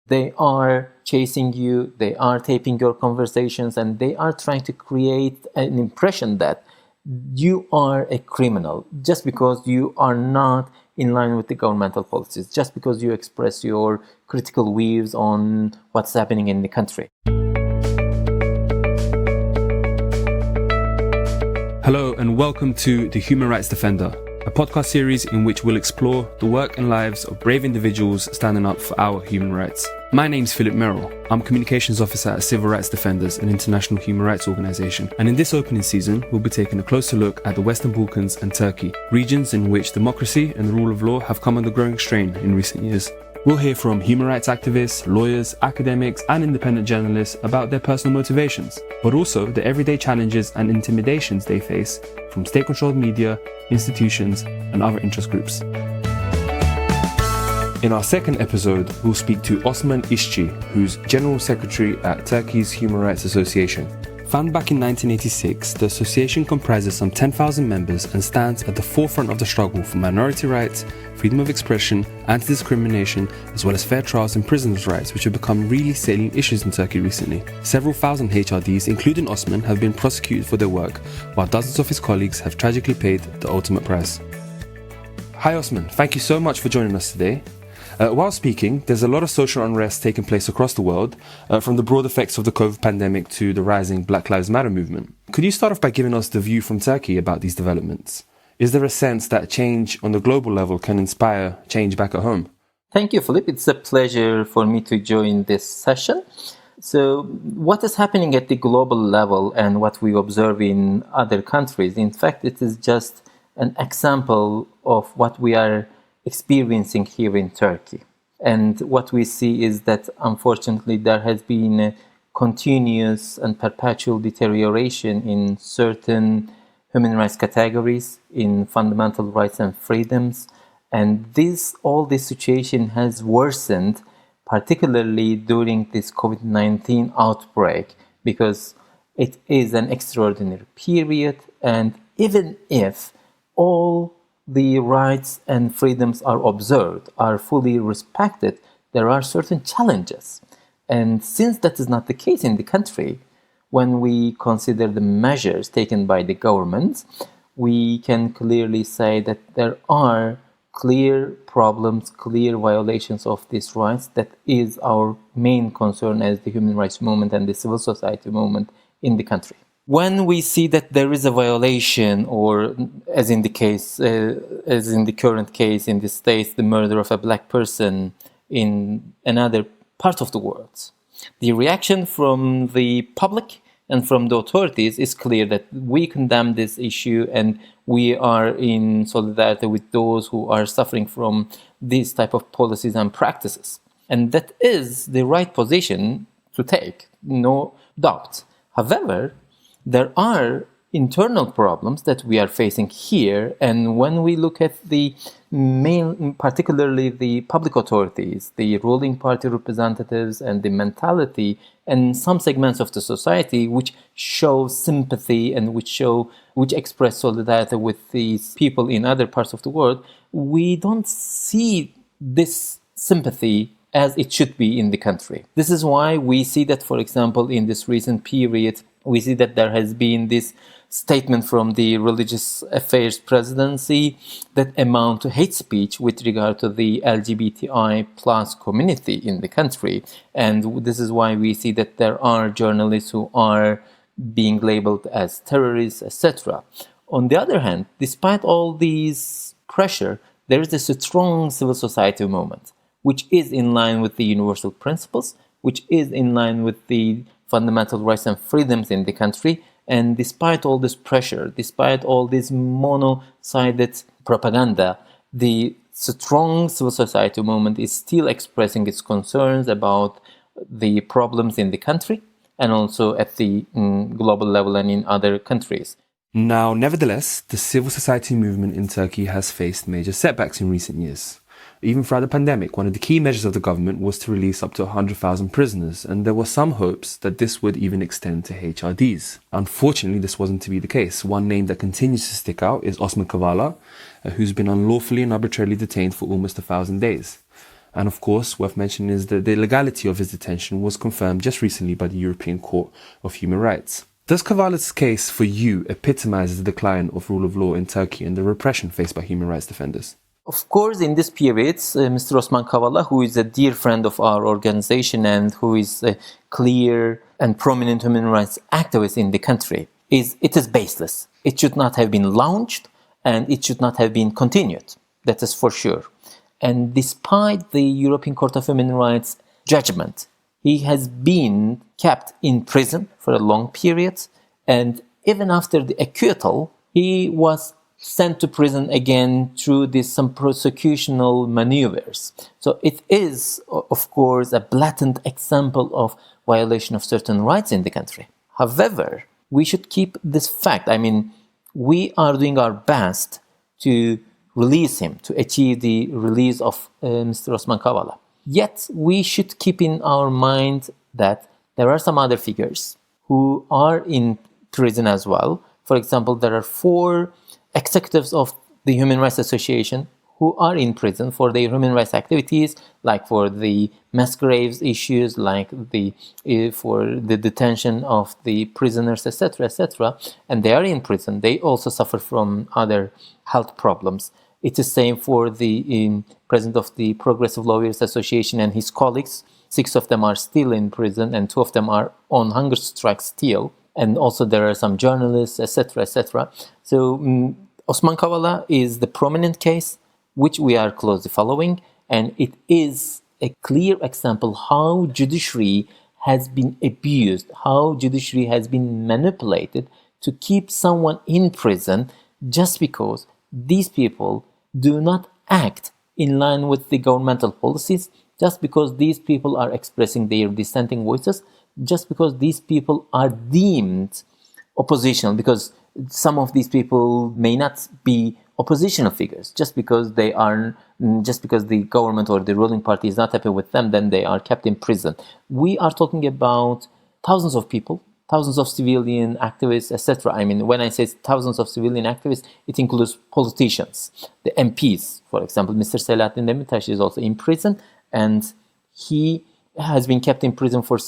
They are chasing you, they are taping your conversations, and they are trying to create an impression that you are a criminal just because you are not in line with the governmental policies, just because you express your critical views on what's happening in the country. Hello and welcome to The Human Rights Defender, a podcast series in which we'll explore the work and lives of brave individuals standing up for our human rights. My name's Philip Merrill. I'm Communications Officer at Civil Rights Defenders, an international human rights organisation. And in this opening season, we'll be taking a closer look at the Western Balkans and Turkey, regions in which democracy and the rule of law have come under growing strain in recent years. We'll hear from human rights activists, lawyers, academics, and independent journalists about their personal motivations, but also the everyday challenges and intimidations they face from state-controlled media, institutions, and other interest groups. In our second episode, we'll speak to Osman Isci, who's General Secretary at Turkey's Human Rights Association. Founded back in 1986, the association comprises some 10,000 members and stands at the forefront of the struggle for minority rights, freedom of expression, anti-discrimination, as well as fair trials and prisoners' rights, which have become really salient issues in Turkey recently. Several thousand HRDs, including Osman, have been prosecuted for their work, while dozens of his colleagues have tragically paid the ultimate price. Hi Osman, thank you so much for joining us today. While speaking, there's a lot of social unrest taking place across the world, from the broad effects of the COVID pandemic to the rising Black Lives Matter movement. Could you start off by giving us the view from Turkey about these developments? Is there a sense that change on the global level can inspire change back at home? Thank you, Philip. It's a pleasure for me to join this session. So what is happening at the global level and what we observe in other countries, in fact, it is just an example of what we are experiencing here in Turkey. And what we see is that, unfortunately, there has been a continuous and perpetual deterioration in certain human rights categories, in fundamental rights and freedoms. And all this situation has worsened, particularly during this COVID-19 outbreak, because it is an extraordinary period. And even if all the rights and freedoms are observed, are fully respected, there are certain challenges. And since that is not the case in the country, when we consider the measures taken by the government, we can clearly say that there are clear problems, clear violations of these rights. That is our main concern as the human rights movement and the civil society movement in the country. When we see that there is a violation, or as in the current case in the States, the murder of a black person in another part of the world, the reaction from the public and from the authorities is clear that we condemn this issue and we are in solidarity with those who are suffering from these type of policies and practices. And that is the right position to take, no doubt. However, there are internal problems that we are facing here, and when we look at particularly the public authorities, the ruling party representatives, and the mentality and some segments of the society which show sympathy and which express solidarity with these people in other parts of the world, we don't see this sympathy as it should be in the country. This is why we see that, for example, in this recent period, we see that there has been this statement from the Religious Affairs Presidency that amount to hate speech with regard to the LGBTI plus community in the country. And this is why we see that there are journalists who are being labeled as terrorists, etc. On the other hand, despite all these pressure, there is a strong civil society movement, which is in line with the universal principles, which is in line with the fundamental rights and freedoms in the country. And despite all this pressure, despite all this mono-sided propaganda, the strong civil society movement is still expressing its concerns about the problems in the country and also at the global level and in other countries. Now, nevertheless, the civil society movement in Turkey has faced major setbacks in recent years. Even throughout the pandemic, one of the key measures of the government was to release up to 100,000 prisoners, and there were some hopes that this would even extend to HRDs. Unfortunately, this wasn't to be the case. One name that continues to stick out is Osman Kavala, who's been unlawfully and arbitrarily detained for almost 1,000 days. And of course, worth mentioning is that the legality of his detention was confirmed just recently by the European Court of Human Rights. Does Kavala's case for you epitomize the decline of rule of law in Turkey and the repression faced by human rights defenders? Of course, in this period, Mr. Osman Kavala, who is a dear friend of our organization and who is a clear and prominent human rights activist in the country, it is baseless. It should not have been launched and it should not have been continued. That is for sure. And despite the European Court of Human Rights judgment, he has been kept in prison for a long period. And even after the acquittal, he was sent to prison again through some prosecutional maneuvers. So it is, of course, a blatant example of violation of certain rights in the country. However, we should keep this fact. I mean, we are doing our best to release him, to achieve the release of Mr. Osman Kavala. Yet, we should keep in our mind that there are some other figures who are in prison as well. For example, there are 4 executives of the Human Rights Association who are in prison for their human rights activities, like for the mass graves issues, like for the detention of the prisoners, etc., etc. And they are in prison. They also suffer from other health problems. It is same for the president of the Progressive Lawyers Association and his colleagues. 6 of them are still in prison, and 2 of them are on hunger strike still. And also there are some journalists, etc., etc. So Osman Kavala is the prominent case, which we are closely following, and it is a clear example how judiciary has been abused, how judiciary has been manipulated to keep someone in prison just because these people do not act in line with the governmental policies, just because these people are expressing their dissenting voices, just because these people are deemed oppositional, because some of these people may not be oppositional figures. Just because the government or the ruling party is not happy with them, then they are kept in prison. We are talking about thousands of people, thousands of civilian activists, etc. I mean, when I say thousands of civilian activists, it includes politicians, the MPs, for example. Mr. Selahattin Demirtas is also in prison, and he has been kept in prison for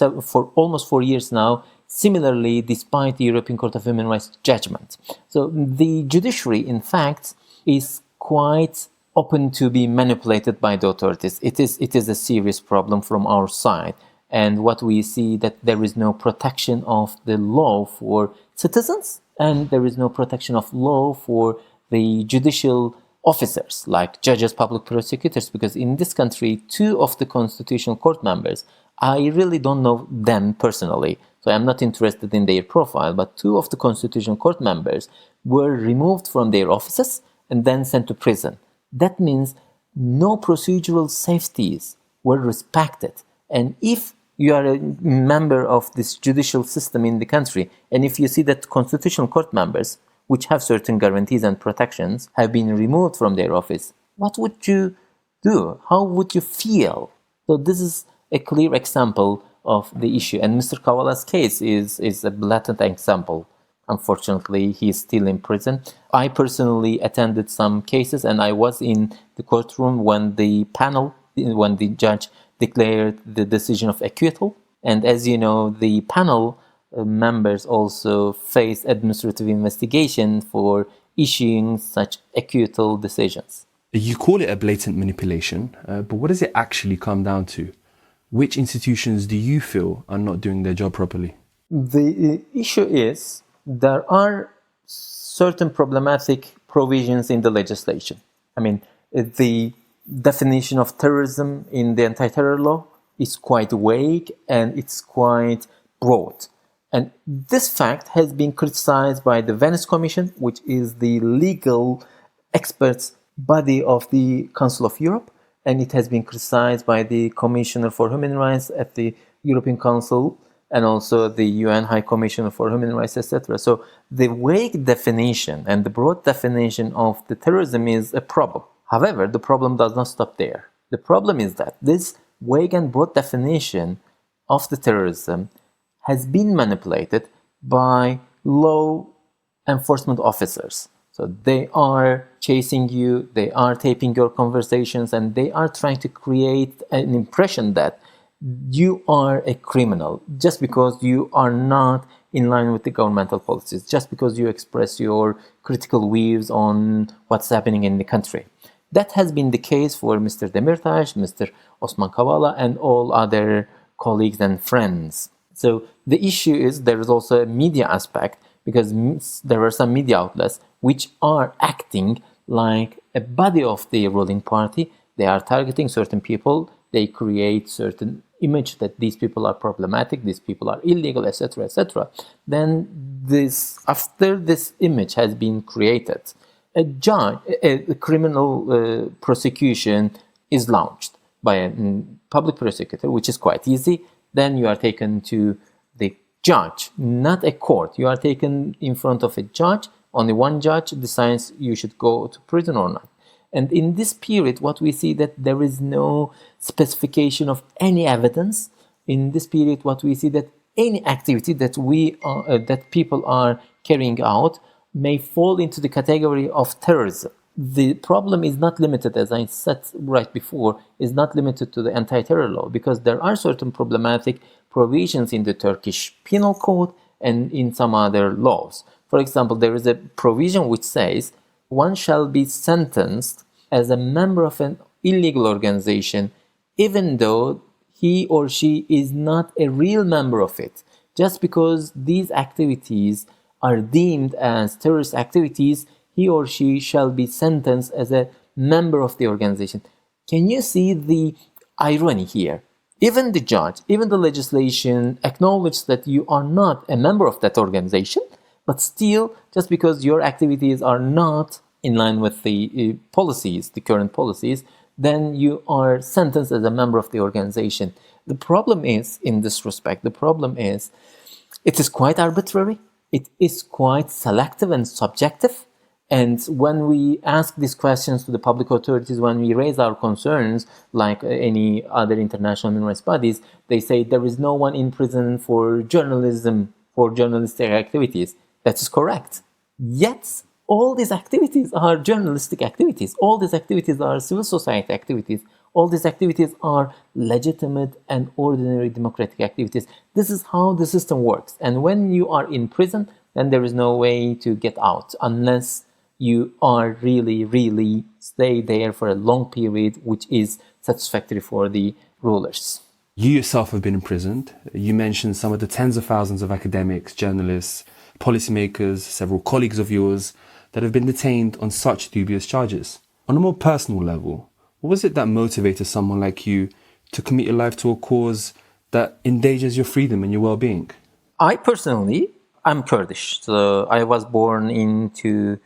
almost 4 years now, similarly, despite the European Court of Human Rights judgment. So the judiciary, in fact, is quite open to be manipulated by the authorities. It is a serious problem from our side. And what we see that there is no protection of the law for citizens, and there is no protection of law for the judicial officers like judges, public prosecutors, because in this country, 2 of the Constitutional Court members, I really don't know them personally, so I'm not interested in their profile, but 2 of the Constitutional Court members were removed from their offices and then sent to prison. That means no procedural safeties were respected. And if you are a member of this judicial system in the country, and if you see that Constitutional Court members, which have certain guarantees and protections, have been removed from their office, what would you do? How would you feel? So this is a clear example of the issue. And Mr. Kavala's case is a blatant example. Unfortunately, he is still in prison. I personally attended some cases, and I was in the courtroom when the judge declared the decision of acquittal. And as you know, the panel members also face administrative investigation for issuing such acquittal decisions. You call it a blatant manipulation, but what does it actually come down to? Which institutions do you feel are not doing their job properly? The issue is there are certain problematic provisions in the legislation. I mean, the definition of terrorism in the anti-terror law is quite vague and it's quite broad. And this fact has been criticized by the Venice Commission, which is the legal experts body of the Council of Europe, and it has been criticized by the Commissioner for Human Rights at the European Council and also the UN High Commissioner for Human Rights, etc. So the vague definition and the broad definition of the terrorism is a problem. However, the problem does not stop there. The problem is that this vague and broad definition of the terrorism has been manipulated by law enforcement officers, So they are chasing you, they are taping your conversations, and they are trying to create an impression that you are a criminal just because you are not in line with the governmental policies, just because you express your critical views on what's happening in the country. That has been the case for Mr. Demirtas, Mr. Osman Kavala, and all other colleagues and friends. So the issue is there is also a media aspect, because there are some media outlets which are acting like a body of the ruling party. They are targeting certain people. They create certain image that these people are problematic, these people are illegal, etc., etc. Then after this image has been created, a criminal prosecution is launched by a public prosecutor, which is quite easy. Then you are taken to the judge, not a court. You are taken in front of a judge. Only one judge decides you should go to prison or not. And in this period, what we see that there is no specification of any evidence. In this period, what we see that any activity that that people are carrying out may fall into the category of terrorism. The problem is not limited, as I said right before, is not limited to the anti-terror law, because there are certain problematic provisions in the Turkish Penal Code and in some other laws. For example, there is a provision which says one shall be sentenced as a member of an illegal organization even though he or she is not a real member of it. Just because these activities are deemed as terrorist activities, he or she shall be sentenced as a member of the organization. Can you see the irony here? Even the judge, even the legislation acknowledges that you are not a member of that organization, but still, just because your activities are not in line with the policies, the current policies, then you are sentenced as a member of the organization. The problem is, in this respect, it is quite arbitrary, it is quite selective and subjective. And when we ask these questions to the public authorities, when we raise our concerns, like any other international human rights bodies, they say there is no one in prison for journalism, for journalistic activities. That is correct. Yet, all these activities are journalistic activities. All these activities are civil society activities. All these activities are legitimate and ordinary democratic activities. This is how the system works. And when you are in prison, then there is no way to get out unless you are really stay there for a long period, which is satisfactory for the rulers. You yourself have been imprisoned. You mentioned some of the tens of thousands of academics, journalists, policymakers, several colleagues of yours that have been detained on such dubious charges. On a more personal level, what was it that motivated someone like you to commit your life to a cause that endangers your freedom and your well-being? I personally, I'm Kurdish. So I was born into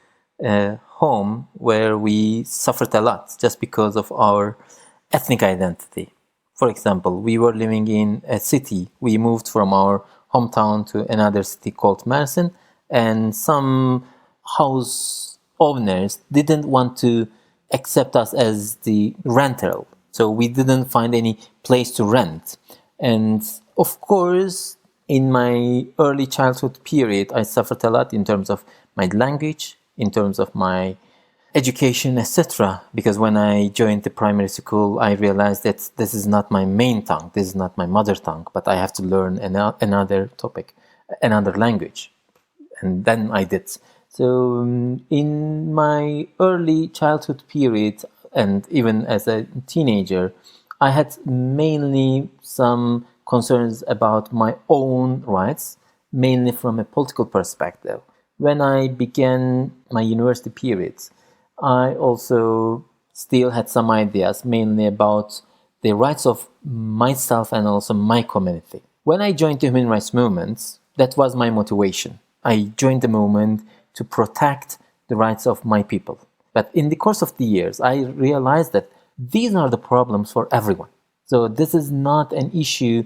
a home where we suffered a lot just because of our ethnic identity. For example, we were living in a city. We moved from our hometown to another city called Mersin, and some house owners didn't want to accept us as the rental. So we didn't find any place to rent. And of course, in my early childhood period, I suffered a lot in terms of my language, in terms of my education, etc. Because when I joined the primary school, I realized that this is not my main tongue, this is not my mother tongue, but I have to learn another topic, another language. And then I did. So in my early childhood period, and even as a teenager, I had mainly some concerns about my own rights, mainly from a political perspective. When I began my university periods, I also still had some ideas, mainly about the rights of myself and also my community. When I joined the human rights movements, that was my motivation. I joined the movement to protect the rights of my people. But in the course of the years, I realized that these are the problems for everyone. So this is not an issue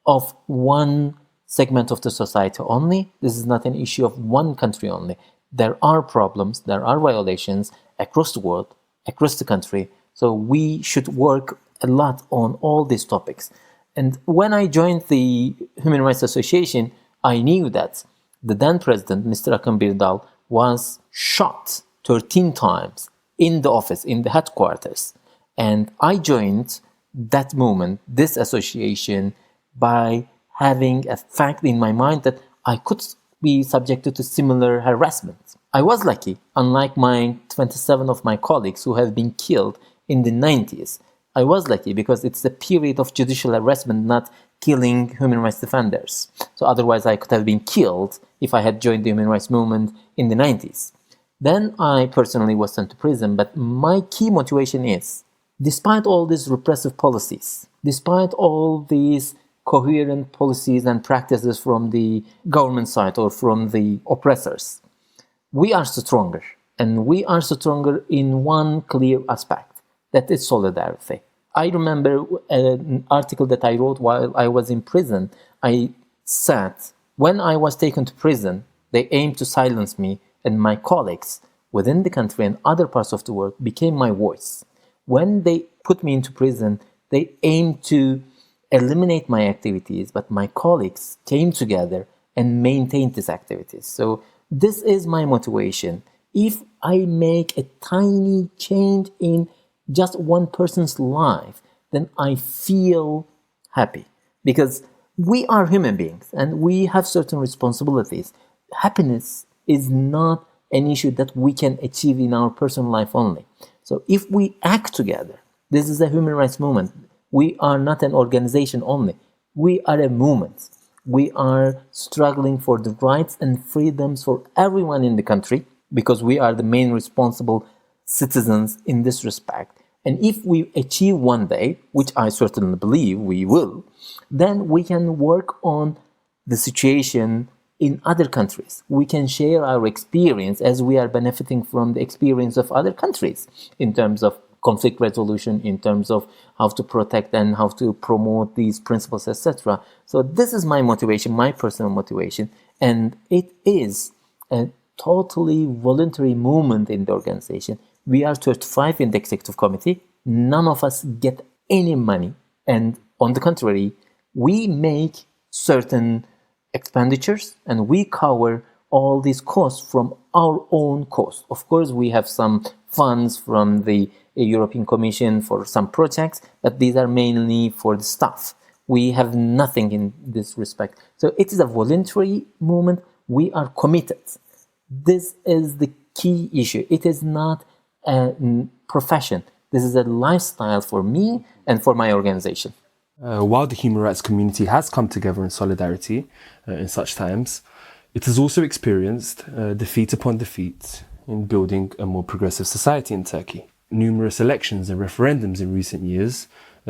of one segment of the society only. This is not an issue of one country only. There are problems, there are violations across the world, across the country. So we should work a lot on all these topics. And when I joined the Human Rights Association, I knew that the then president, Mr. Akın Birdal, was shot 13 times in the office, in the headquarters. And I joined that movement, this association, by having a fact in my mind that I could be subjected to similar harassment. I was lucky, unlike my 27 of my colleagues who have been killed in the 90s. I was lucky because it's a period of judicial harassment, not killing human rights defenders. So otherwise I could have been killed if I had joined the human rights movement in the 90s. Then I personally was sent to prison, but my key motivation is, despite all these repressive policies, despite all these coherent policies and practices from the government side or from the oppressors, we are stronger. And we are stronger in one clear aspect, that is solidarity. I remember an article that I wrote while I was in prison. I said, when I was taken to prison, they aimed to silence me, and my colleagues within the country and other parts of the world became my voice. When they put me into prison, they aimed to eliminate my activities, but my colleagues came together and maintained these activities. So this is my motivation. If I make a tiny change in just one person's life, then I feel happy. Because we are human beings and we have certain responsibilities. Happiness is not an issue that we can achieve in our personal life only. So if we act together, this is a human rights movement. We are not an organization only. We are a movement. We are struggling for the rights and freedoms for everyone in the country because we are the main responsible citizens in this respect. And if we achieve one day, which I certainly believe we will, then we can work on the situation in other countries. We can share our experience as we are benefiting from the experience of other countries in terms of conflict resolution, in terms of how to protect and how to promote these principles, etc. So this is my motivation, my personal motivation, and it is a totally voluntary movement in the organization. We are 35 in the executive committee. None of us get any money, and on the contrary, we make certain expenditures and we cover all these costs from our own cost. Of course, we have some funds from the European Commission for some projects, but these are mainly for the staff. We have nothing in this respect. So it is a voluntary movement. We are committed. This is the key issue. It is not a profession. This is a lifestyle for me and for my organization. While the human rights community has come together in solidarity in such times, it has also experienced defeat upon defeat in building a more progressive society in Turkey. Numerous elections and referendums in recent years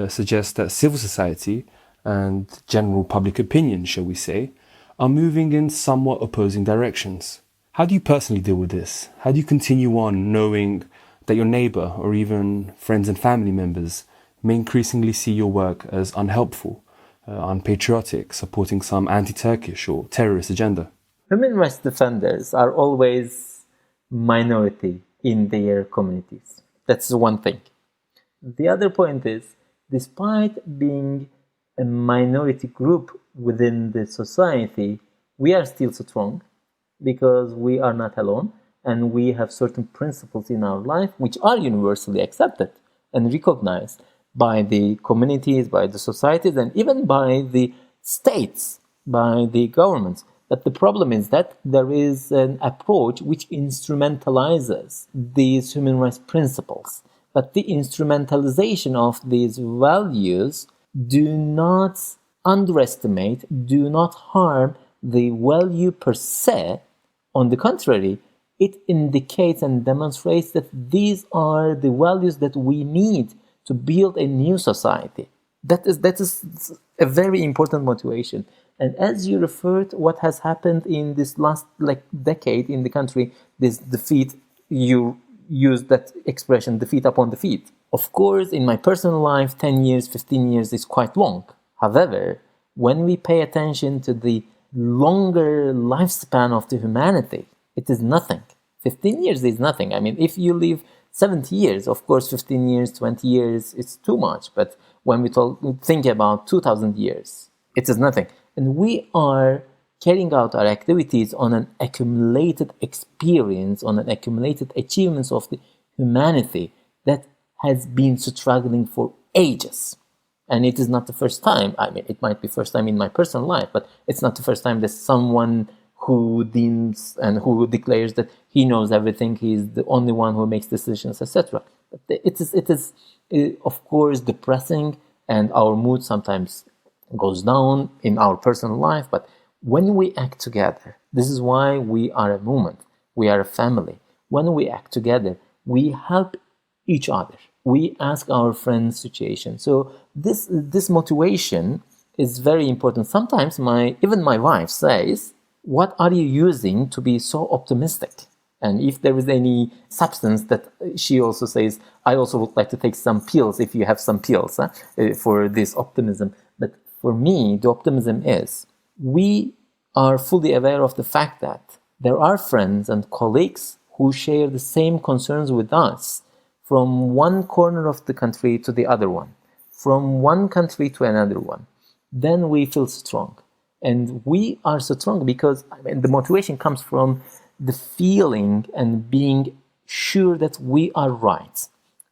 suggest that civil society and general public opinion, shall we say, are moving in somewhat opposing directions. How do you personally deal with this? How do you continue on knowing that your neighbour or even friends and family members may increasingly see your work as unhelpful, unpatriotic, supporting some anti-Turkish or terrorist agenda? Human rights defenders are always minority in their communities. That's one thing. The other point is, despite being a minority group within the society, we are still strong because we are not alone and we have certain principles in our life which are universally accepted and recognized by the communities, by the societies, and even by the states, by the governments. But the problem is that there is an approach which instrumentalizes these human rights principles. But the instrumentalization of these values do not underestimate, do not harm the value per se. On the contrary, it indicates and demonstrates that these are the values that we need to build a new society. That is a very important motivation. And as you referred, what has happened in this last decade in the country, this defeat, you used that expression, defeat upon defeat. Of course, in my personal life, 10 years, 15 years is quite long. However, when we pay attention to the longer lifespan of the humanity, it is nothing. 15 years is nothing. I mean, if you live 70 years, of course, 15 years, 20 years, it's too much. But when we think about 2,000 years, it is nothing. And we are carrying out our activities on an accumulated experience, on an accumulated achievements of the humanity that has been struggling for ages. And it is not the first time. I mean, it might be first time in my personal life, but it's not the first time that someone who deems and who declares that he knows everything, he's the only one who makes decisions, etc. It is, of course, depressing, and our mood sometimes goes down in our personal life. But when we act together, this is why we are a movement, we are a family. When we act together, we help each other. We ask our friends' situation. So this motivation is very important. Sometimes even my wife says, "What are you using to be so optimistic?" And if there is any substance, that she also says, "I also would like to take some pills if you have some pills for this optimism." But for me, the optimism is we are fully aware of the fact that there are friends and colleagues who share the same concerns with us, from one corner of the country to the other one, from one country to another one. Then we feel strong. And we are so strong because the motivation comes from the feeling and being sure that we are right.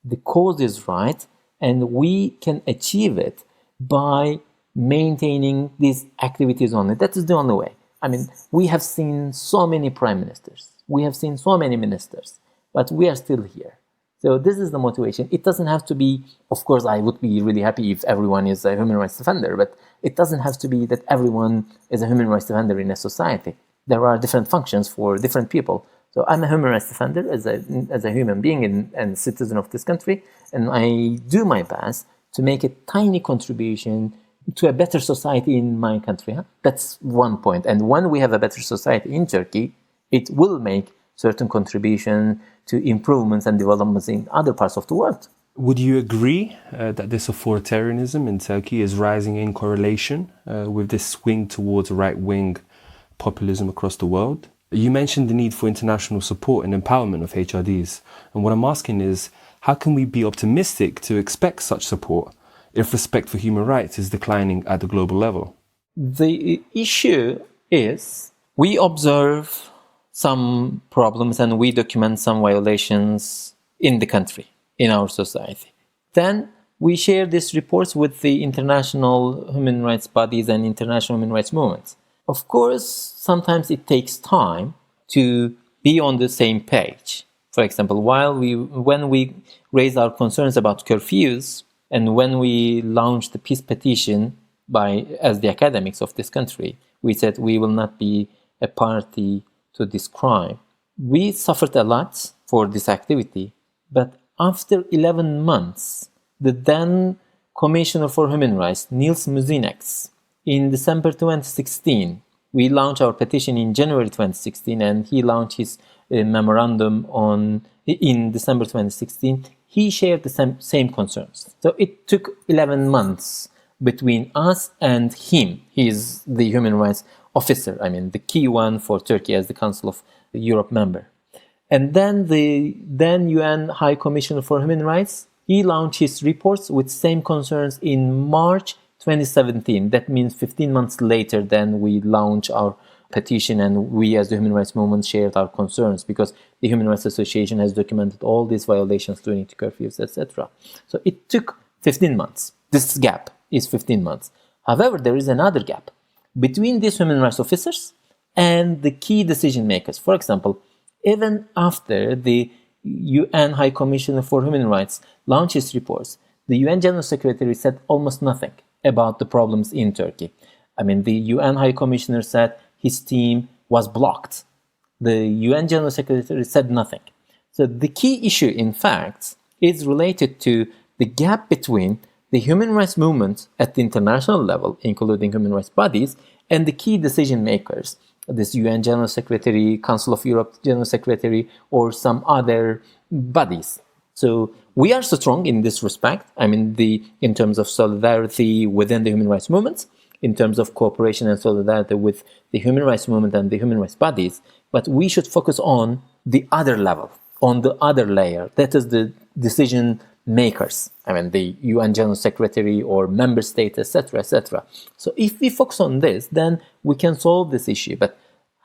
The cause is right, and we can achieve it by maintaining these activities only. That is the only way. We have seen so many prime ministers, we have seen so many ministers, but we are still here. So this is the motivation. It doesn't have to be, of course, I would be really happy if everyone is a human rights defender, but it doesn't have to be that everyone is a human rights defender in a society. There are different functions for different people. So I'm a human rights defender as a human being and citizen of this country, and I do my best to make a tiny contribution to a better society in my country. That's one point. And when we have a better society in Turkey, it will make certain contribution to improvements and developments in other parts of the world. Would you agree that this authoritarianism in Turkey is rising in correlation with this swing towards right-wing populism across the world? You mentioned the need for international support and empowerment of HRDs. And what I'm asking is, how can we be optimistic to expect such support if respect for human rights is declining at the global level? The issue is we observe some problems and we document some violations in the country, in our society. Then we share these reports with the international human rights bodies and international human rights movements. Of course, sometimes it takes time to be on the same page. For example, when we raise our concerns about curfews and when we launched the peace petition as the academics of this country, we said we will not be a party to this crime. We suffered a lot for this activity, but after 11 months, the then Commissioner for Human Rights, Niels Muzinex, in December 2016, we launched our petition in January 2016, and he launched his memorandum in December 2016. He shared the same concerns. So it took 11 months between us and him. He is the human rights officer, the key one for Turkey as the Council of Europe member. And then the then UN High Commissioner for Human Rights, he launched his reports with same concerns in March 2017. That means 15 months later than we launched our petition, and we as the human rights movement shared our concerns because the Human Rights Association has documented all these violations during the curfews, etc. So it took 15 months. This gap is 15 months. However, there is another gap between these human rights officers and the key decision makers. For example, even after the UN High Commissioner for Human Rights launched his reports, the UN General Secretary said almost nothing about the problems in Turkey. The UN High Commissioner said his team was blocked. The UN General Secretary said nothing. So the key issue, in fact, is related to the gap between the human rights movement at the international level, including human rights bodies, and the key decision makers, this UN General Secretary, Council of Europe General Secretary, or some other bodies. So we are so strong in this respect, in terms of solidarity within the human rights movements, in terms of cooperation and solidarity with the human rights movement and the human rights bodies, but we should focus on the other level, on the other layer. That is the decision makers. I mean, the UN General Secretary or member states, etc., etc. So if we focus on this, then we can solve this issue. But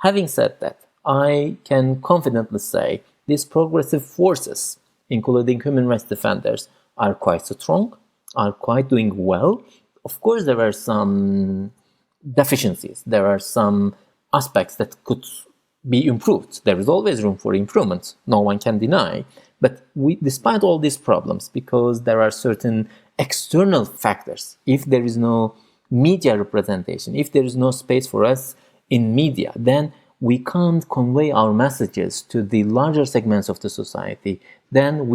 having said that, I can confidently say these progressive forces, including human rights defenders, are quite strong, are quite doing well. Of course, there are some deficiencies. There are some aspects that could be improved. There is always room for improvement. No one can deny. But despite all these problems, because there are certain external factors, if there is no media representation, if there is no space for us in media, then we can't convey our messages to the larger segments of the society. Then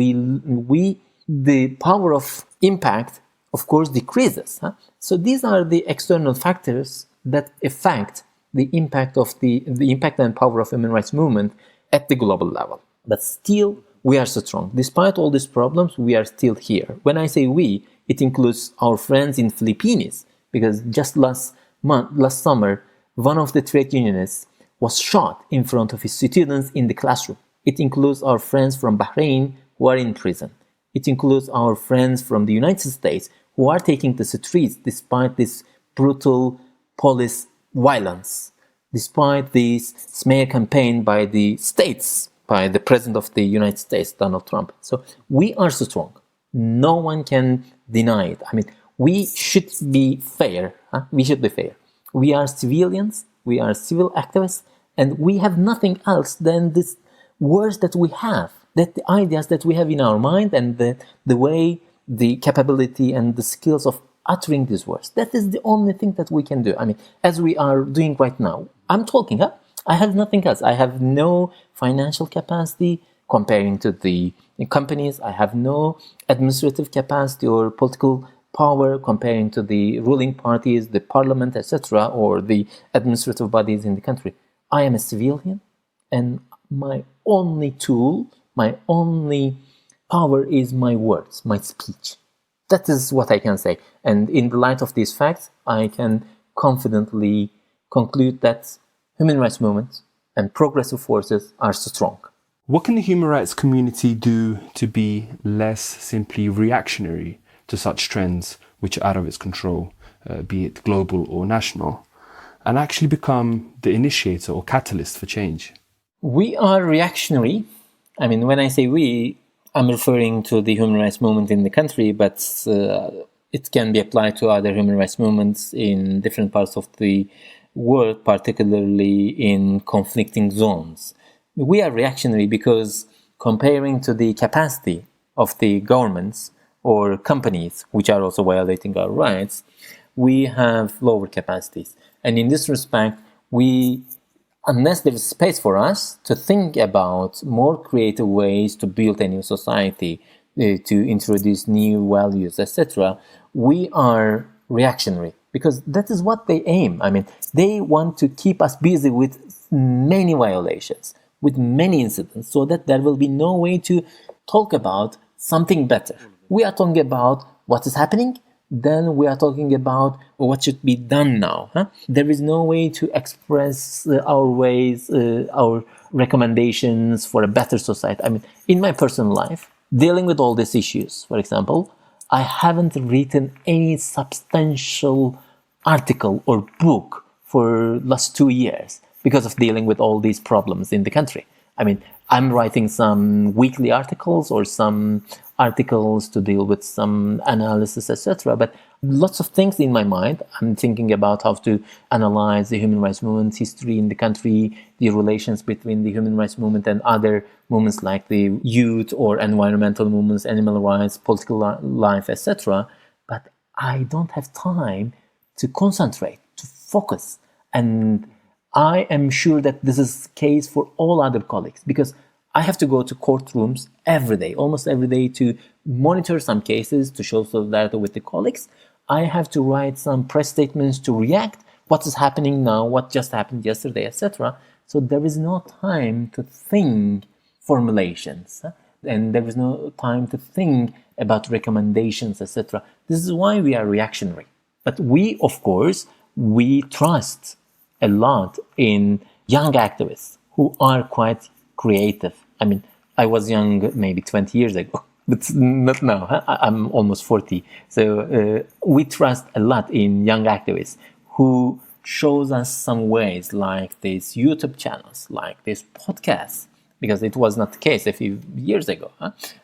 the power of impact, of course, decreases. So these are the external factors that affect the impact of the impact and power of human rights movement at the global level. But still, we are so strong. Despite all these problems, we are still here. When I say we, it includes our friends in Philippines, because just last summer, one of the trade unionists was shot in front of his students in the classroom. It includes our friends from Bahrain who are in prison. It includes our friends from the United States who are taking the streets despite this brutal police violence, despite this smear campaign by the states, by the President of the United States, Donald Trump. So we are so strong. No one can deny it. I mean, we should be fair. We should be fair. We are civilians, we are civil activists, and we have nothing else than this words that we have, that the ideas that we have in our mind, and the way, the capability and the skills of uttering these words. That is the only thing that we can do. I mean, as we are doing right now, I'm talking, I have nothing else. I have no financial capacity comparing to the companies. I have no administrative capacity or political power comparing to the ruling parties, the parliament, etc., or the administrative bodies in the country. I am a civilian, and my only tool, my only power is my words, my speech. That is what I can say. And in the light of these facts, I can confidently conclude that human rights movements and progressive forces are strong. What can the human rights community do to be less simply reactionary to such trends which are out of its control, be it global or national, and actually become the initiator or catalyst for change? We are reactionary. I mean, when I say we, I'm referring to the human rights movement in the country, but it can be applied to other human rights movements in different parts of the world, particularly in conflicting zones. We are reactionary because comparing to the capacity of the governments or companies, which are also violating our rights, we have lower capacities. And in this respect, unless there is space for us to think about more creative ways to build a new society, to introduce new values, etc., we are reactionary, because that is what they aim. I mean, they want to keep us busy with many violations, with many incidents, so that there will be no way to talk about something better. We are talking about what is happening, then we are talking about what should be done now. There is no way to express our ways, our recommendations for a better society. I mean, in my personal life, dealing with all these issues, for example, I haven't written any substantial article or book for last 2 years because of dealing with all these problems in the country. I mean, I'm writing some weekly articles or some articles to deal with some analysis, etc. But lots of things in my mind. I'm thinking about how to analyze the human rights movement's history in the country, the relations between the human rights movement and other movements like the youth or environmental movements, animal rights, political life, etc. But I don't have time to concentrate, to focus. And I am sure that this is the case for all other colleagues, because I have to go to courtrooms every day, almost every day, to monitor some cases, to show solidarity with the colleagues. I have to write some press statements to react what is happening now, what just happened yesterday, etc. So there is no time to think formulations, and there is no time to think about recommendations, etc. This is why we are reactionary. But we, of course, we trust a lot in young activists who are quite creative. I mean, I was young maybe 20 years ago. but not now. I'm almost 40. So we trust a lot in young activists who shows us some ways, like these YouTube channels, like these podcasts, because it was not the case a few years ago,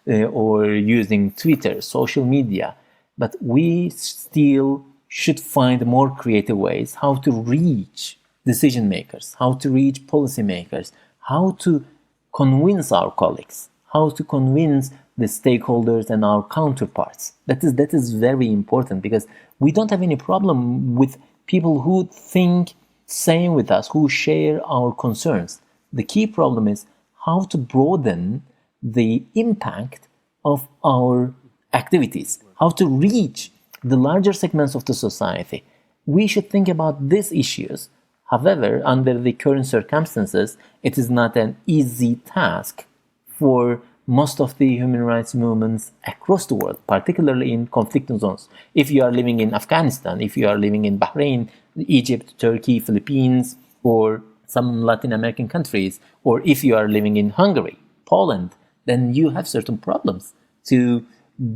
or using Twitter, social media. But we still should find more creative ways how to reach decision makers, how to reach policy makers, how to convince our colleagues, how to convince the stakeholders and our counterparts. That is very important, because we don't have any problem with people who think same with us, who share our concerns. The key problem is how to broaden the impact of our activities, how to reach the larger segments of the society. We should think about these issues. However, under the current circumstances, it is not an easy task for most of the human rights movements across the world, particularly in conflict zones. If you are living in Afghanistan, if you are living in Bahrain, Egypt, Turkey, Philippines, or some Latin American countries, or if you are living in Hungary, Poland, then you have certain problems to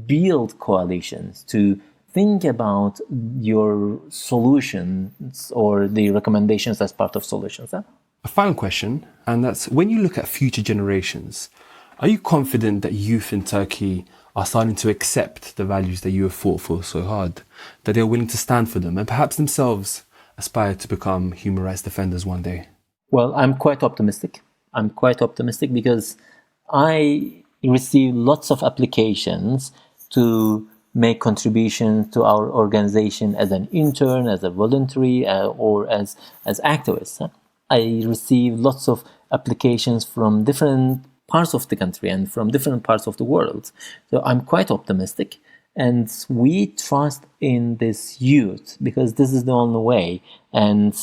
build coalitions, to think about your solutions or the recommendations as part of solutions. A final question, and that's, when you look at future generations, are you confident that youth in Turkey are starting to accept the values that you have fought for so hard, that they're willing to stand for them and perhaps themselves aspire to become human rights defenders one day? Well, I'm quite optimistic. Because I receive lots of applications to make contributions to our organization as an intern, as a voluntary, or as activists. I receive lots of applications from different parts of the country and from different parts of the world. So I'm quite optimistic, and we trust in this youth because this is the only way. And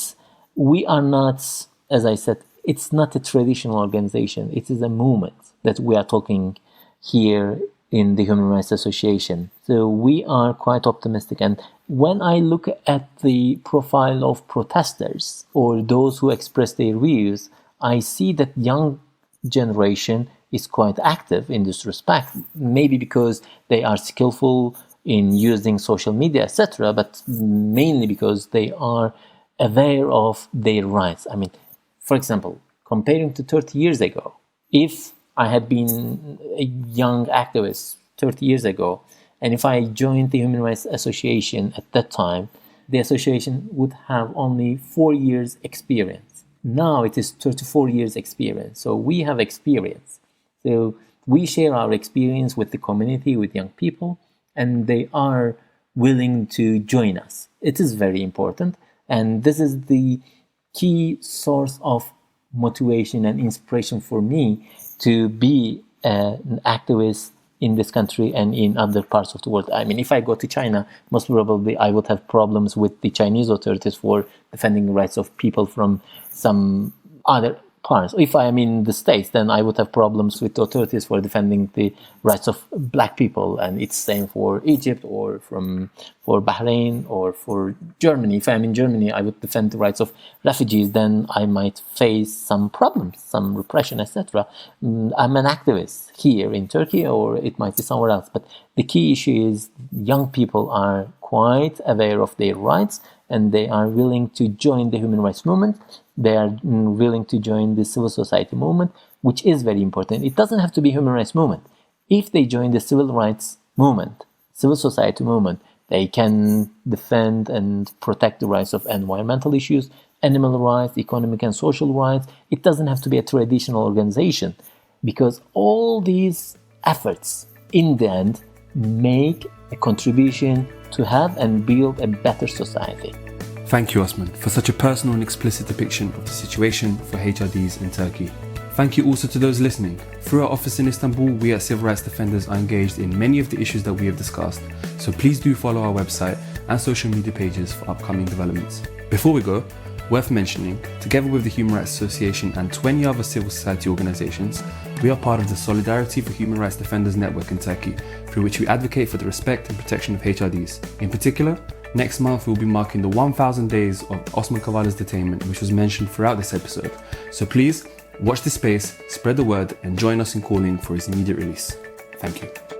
we are not, as I said, it's not a traditional organization. It is a movement that we are talking here in the Human Rights Association. So we are quite optimistic. And when I look at the profile of protesters or those who express their views, I see that young generation is quite active in this respect, maybe because they are skillful in using social media, etc., but mainly because they are aware of their rights. I mean, for example, comparing to 30 years ago, if I had been a young activist 30 years ago, and if I joined the Human Rights Association at that time, the association would have only 4 years experience. Now it is 34 years experience. So we have experience. So we share our experience with the community, with young people, and they are willing to join us. It is very important. And this is the key source of motivation and inspiration for me to be an activist in this country and in other parts of the world. I mean, if I go to China, most probably I would have problems with the Chinese authorities for defending the rights of people from some other parts. If I am in the States, then I would have problems with the authorities for defending the rights of black people. And it's same for Egypt or for Bahrain or for Germany. If I'm in Germany, I would defend the rights of refugees. Then I might face some problems, some repression, etc. I'm an activist here in Turkey, or it might be somewhere else. But the key issue is young people are quite aware of their rights, and they are willing to join the human rights movement. They are willing to join the civil society movement, which is very important. It doesn't have to be human rights movement. If they join the civil rights movement, civil society movement, they can defend and protect the rights of environmental issues, animal rights, economic and social rights. It doesn't have to be a traditional organization, because all these efforts in the end make a contribution to have and build a better society. Thank you, Osman, for such a personal and explicit depiction of the situation for HRDs in Turkey. Thank you also to those listening. Through our office in Istanbul, we as Civil Rights Defenders are engaged in many of the issues that we have discussed, so please do follow our website and social media pages for upcoming developments. Before we go, worth mentioning, together with the Human Rights Association and 20 other civil society organisations, we are part of the Solidarity for Human Rights Defenders network in Turkey, through which we advocate for the respect and protection of HRDs. In particular, next month we'll be marking the 1,000 days of Osman Kavala''s detainment, which was mentioned throughout this episode. So please, watch this space, spread the word, and join us in calling for his immediate release. Thank you.